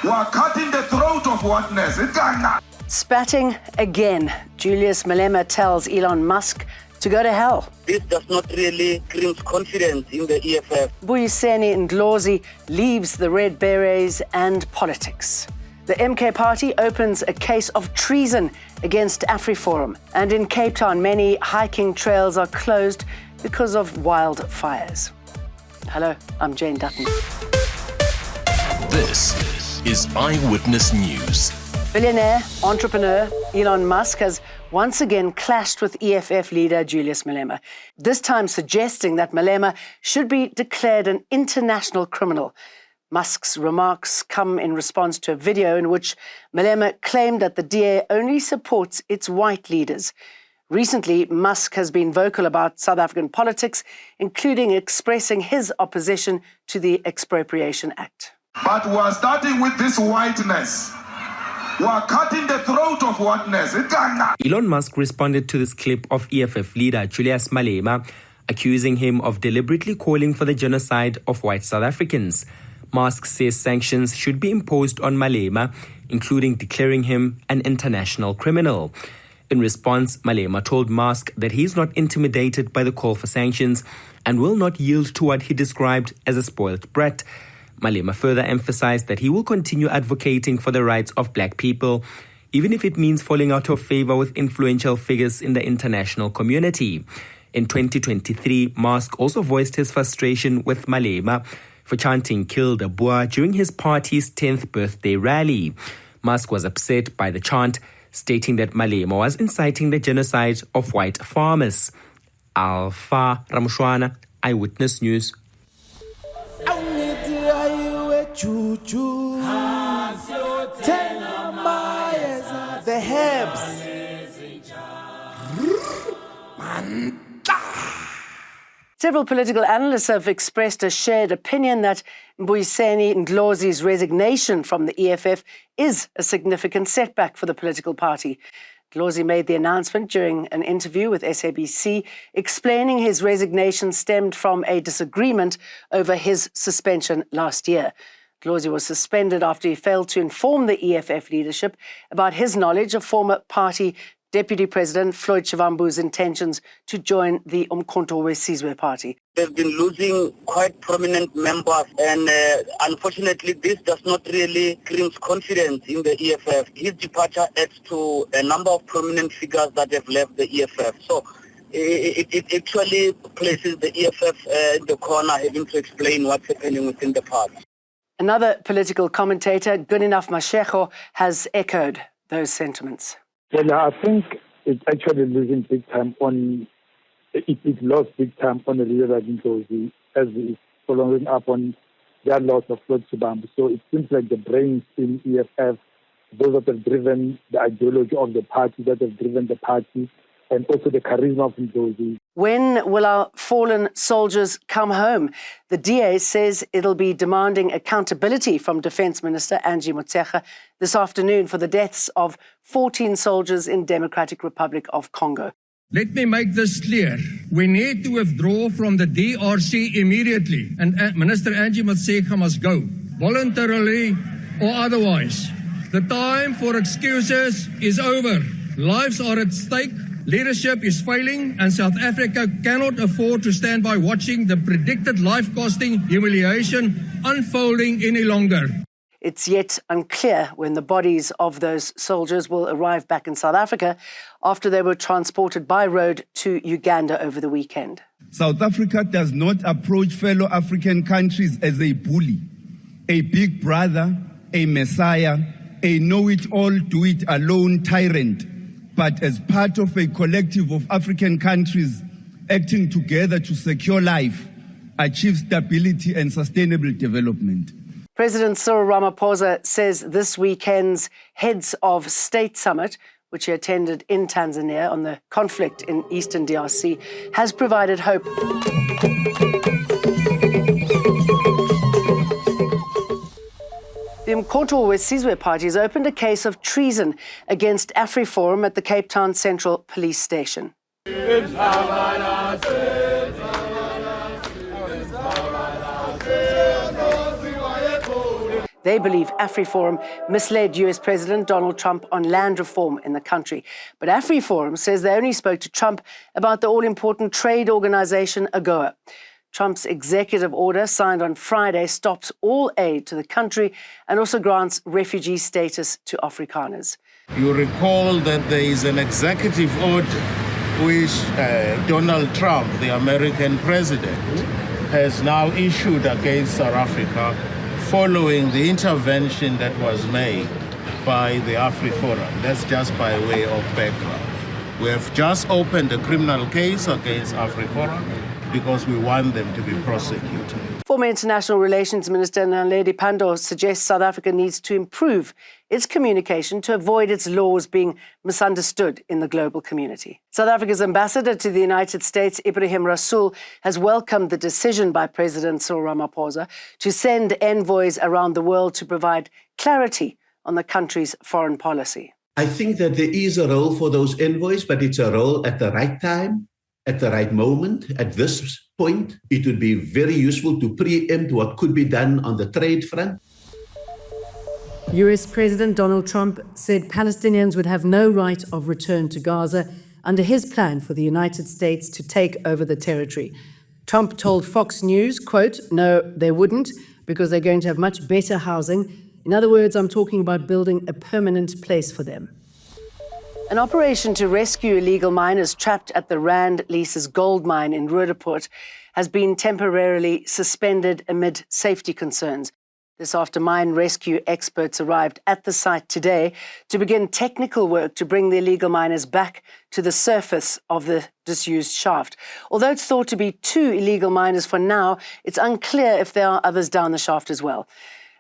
are cutting the throat of whatness. Spatting again. Julius Malema tells Elon Musk to go to hell. This does not really create confidence in the EFF. Mbuyiseni Ndlozi leaves the Red Berets and politics. The MK party opens a case of treason against AfriForum. And in Cape Town, many hiking trails are closed because of wildfires. Hello, I'm Jane Dutton. This is Eyewitness News. Billionaire entrepreneur Elon Musk has once again clashed with EFF leader Julius Malema, this time suggesting that Malema should be declared an international criminal. Musk's remarks come in response to a video in which Malema claimed that the DA only supports its white leaders. Recently, Musk has been vocal about South African politics, including expressing his opposition to the Expropriation Act. But we are starting with this whiteness. We are cutting the throat of whatness. Elon Musk responded to this clip of EFF leader Julius Malema, accusing him of deliberately calling for the genocide of white South Africans. Musk says sanctions should be imposed on Malema, including declaring him an international criminal. In response, Malema told Musk that he is not intimidated by the call for sanctions and will not yield to what he described as a spoiled brat. Malema further emphasized that he will continue advocating for the rights of black people, even if it means falling out of favor with influential figures in the international community. In 2023, Musk also voiced his frustration with Malema for chanting "Kill the Boer" during his party's 10th birthday rally. Musk was upset by the chant, stating that Malema was inciting the genocide of white farmers. Alpha Ramushwana, Eyewitness News. The Hebs. Several political analysts have expressed a shared opinion that Mbuyiseni Ndlozi's resignation from the EFF is a significant setback for the political party. Ndlozi made the announcement during an interview with SABC, explaining his resignation stemmed from a disagreement over his suspension last year. Ndlozi was suspended after he failed to inform the EFF leadership about his knowledge of former party Deputy President Floyd Shivambu's intentions to join the Umkhonto weSizwe party. They've been losing quite prominent members, and unfortunately this does not really create confidence in the EFF. His departure adds to a number of prominent figures that have left the EFF. So it actually places the EFF in the corner, having to explain what's happening within the party. Another political commentator, Goodenough Mashego, has echoed those sentiments. Well, I think it's actually losing big time on, it lost big time on the leader Ndlozi as it's following up on their loss of Floyd Shivambu. So it seems like the brains in EFF, those that have driven the ideology of the party, that have driven the party, and also the charisma of Ndlozi. When will our fallen soldiers come home? The DA says it'll be demanding accountability from Defence Minister Angie Motshekga this afternoon for the deaths of 14 soldiers in Democratic Republic of Congo. Let me make this clear. We need to withdraw from the DRC immediately, and Minister Angie Motshekga must go, voluntarily or otherwise. The time for excuses is over. Lives are at stake. Leadership is failing, and South Africa cannot afford to stand by watching the predicted life-costing humiliation unfolding any longer. It's yet unclear when the bodies of those soldiers will arrive back in South Africa after they were transported by road to Uganda over the weekend. South Africa does not approach fellow African countries as a bully, a big brother, a messiah, a know-it-all, do-it-alone tyrant, but as part of a collective of African countries acting together to secure life, achieve stability and sustainable development. President Cyril Ramaphosa says this weekend's Heads of State Summit, which he attended in Tanzania on the conflict in eastern DRC, has provided hope. The Umkhonto weSizwe party has opened a case of treason against AfriForum at the Cape Town Central Police Station. They believe AfriForum misled US President Donald Trump on land reform in the country. But AfriForum says they only spoke to Trump about the all-important trade organization AGOA. Trump's executive order, signed on Friday, stops all aid to the country and also grants refugee status to Afrikaners. You recall that there is an executive order which Donald Trump, the American president, has now issued against South Africa following the intervention that was made by the AfriForum. That's just by way of background. We have just opened a criminal case against AfriForum because we want them to be prosecuted. Former International Relations Minister Naledi Pandor suggests South Africa needs to improve its communication to avoid its laws being misunderstood in the global community. South Africa's ambassador to the United States, Ibrahim Rasool, has welcomed the decision by President Cyril Ramaphosa to send envoys around the world to provide clarity on the country's foreign policy. I think that there is a role for those envoys, but it's a role at the right time, at the right moment. At this point, it would be very useful to preempt what could be done on the trade front. US President Donald Trump said Palestinians would have no right of return to Gaza under his plan for the United States to take over the territory. Trump told Fox News, quote, "No, they wouldn't, because they're going to have much better housing. In other words, I'm talking about building a permanent place for them." An operation to rescue illegal miners trapped at the Rand Leases gold mine in Roodepoort has been temporarily suspended amid safety concerns. This after mine rescue experts arrived at the site today to begin technical work to bring the illegal miners back to the surface of the disused shaft. Although it's thought to be 2 illegal miners for now, it's unclear if there are others down the shaft as well.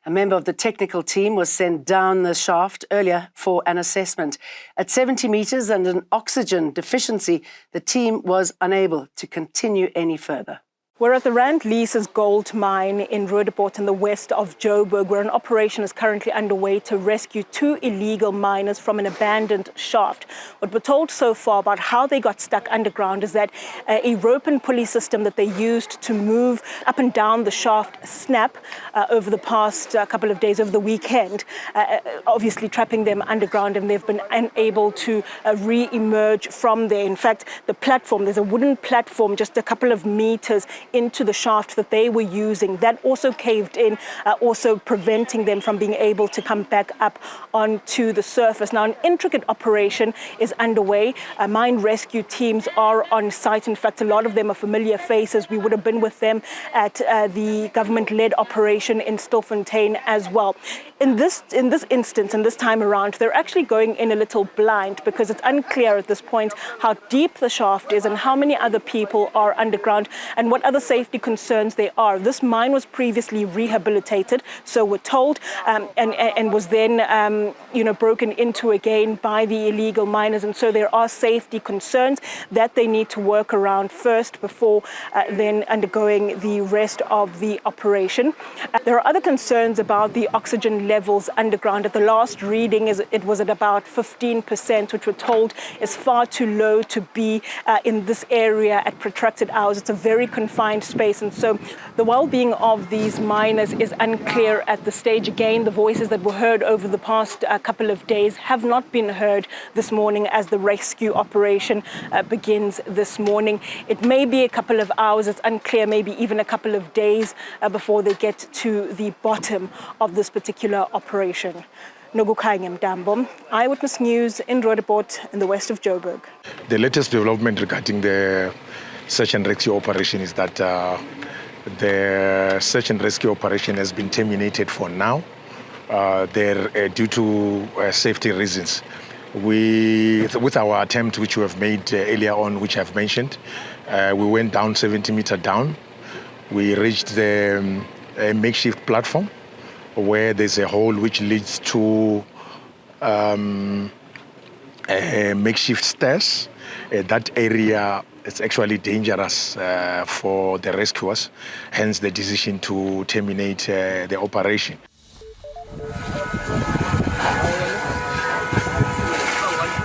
A member of the technical team was sent down the shaft earlier for an assessment. At 70 metres and an oxygen deficiency, the team was unable to continue any further. We're at the Rand Leases gold mine in Roodepoort in the west of Joburg, where an operation is currently underway to rescue 2 illegal miners from an abandoned shaft. What we're told so far about how they got stuck underground is that a rope and pulley system that they used to move up and down the shaft snapped over the past couple of days, over the weekend, obviously trapping them underground, and they've been unable to re-emerge from there. In fact, the platform, there's a wooden platform just a couple of meters into the shaft that they were using. That also caved in, also preventing them from being able to come back up onto the surface. Now, an intricate operation is underway. Mine rescue teams are on site. In fact, a lot of them are familiar faces. We would have been with them at the government-led operation in Stilfontein as well. In this instance, and this time around, they're actually going in a little blind because it's unclear at this point how deep the shaft is and how many other people are underground and what other safety concerns there are. This mine was previously rehabilitated, so we're told, and was then, broken into again by the illegal miners. And so there are safety concerns that they need to work around first before then undergoing the rest of the operation. There are other concerns about the oxygen levels underground. At the last reading, it was at about 15%, which we're told is far too low to be in this area at protracted hours. It's a very confined space, and so the well-being of these miners is unclear at the stage. Again, the voices that were heard over the past couple of days have not been heard this morning as the rescue operation begins this morning. It may be a couple of hours, it's unclear, maybe even a couple of days before they get to the bottom of this particular operation. Nogukhanya Mdambo, Eyewitness News in Roodepoort in the west of Joburg. The latest development regarding the search and rescue operation is that the search and rescue operation has been terminated for now. Due to safety reasons. With our attempt, which we have made earlier on, which I've mentioned, we went down 70 meters down. We reached the makeshift platform where there's a hole which leads to makeshift stairs. That area is actually dangerous for the rescuers, hence the decision to terminate the operation.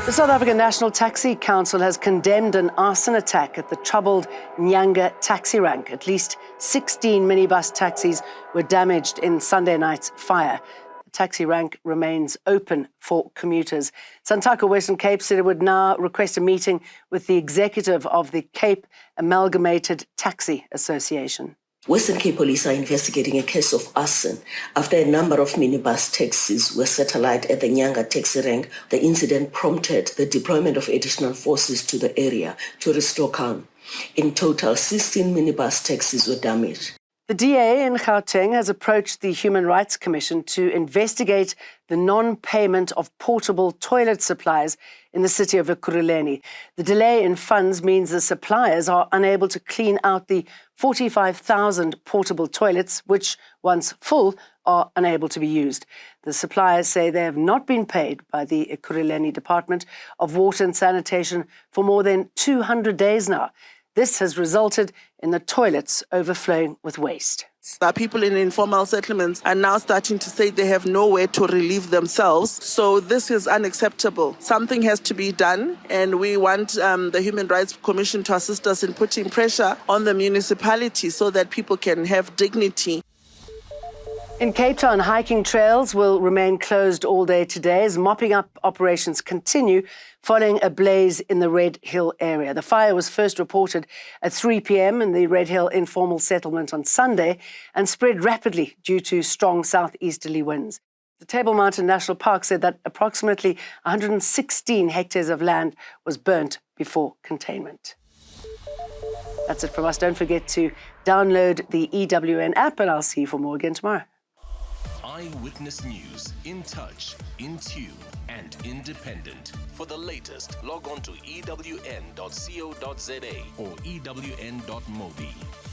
The South African National Taxi Council has condemned an arson attack at the troubled Nyanga taxi rank. At least 16 minibus taxis were damaged in Sunday night's fire. The taxi rank remains open for commuters. Santaco Western Cape said it would now request a meeting with the executive of the Cape Amalgamated Taxi Association. Western Cape Police are investigating a case of arson after a number of minibus taxis were set alight at the Nyanga taxi rank. The incident prompted the deployment of additional forces to the area to restore calm. In total, 16 minibus taxis were damaged. The DA in Gauteng has approached the Human Rights Commission to investigate the non-payment of portable toilet supplies in the city of Ekurhuleni. The delay in funds means the suppliers are unable to clean out the 45,000 portable toilets, which, once full, are unable to be used. The suppliers say they have not been paid by the Ekurhuleni Department of Water and Sanitation for more than 200 days now. This has resulted in the toilets overflowing with waste. Our people in informal settlements are now starting to say they have nowhere to relieve themselves. So this is unacceptable. Something has to be done, and we want the Human Rights Commission to assist us in putting pressure on the municipality so that people can have dignity. In Cape Town, hiking trails will remain closed all day today as mopping up operations continue following a blaze in the Red Hill area. The fire was first reported at 3 p.m. in the Red Hill informal settlement on Sunday and spread rapidly due to strong southeasterly winds. The Table Mountain National Park said that approximately 116 hectares of land was burnt before containment. That's it from us. Don't forget to download the EWN app, and I'll see you for more again tomorrow. Eyewitness News, in touch, in tune, and independent. For the latest, log on to ewn.co.za or ewn.mobi.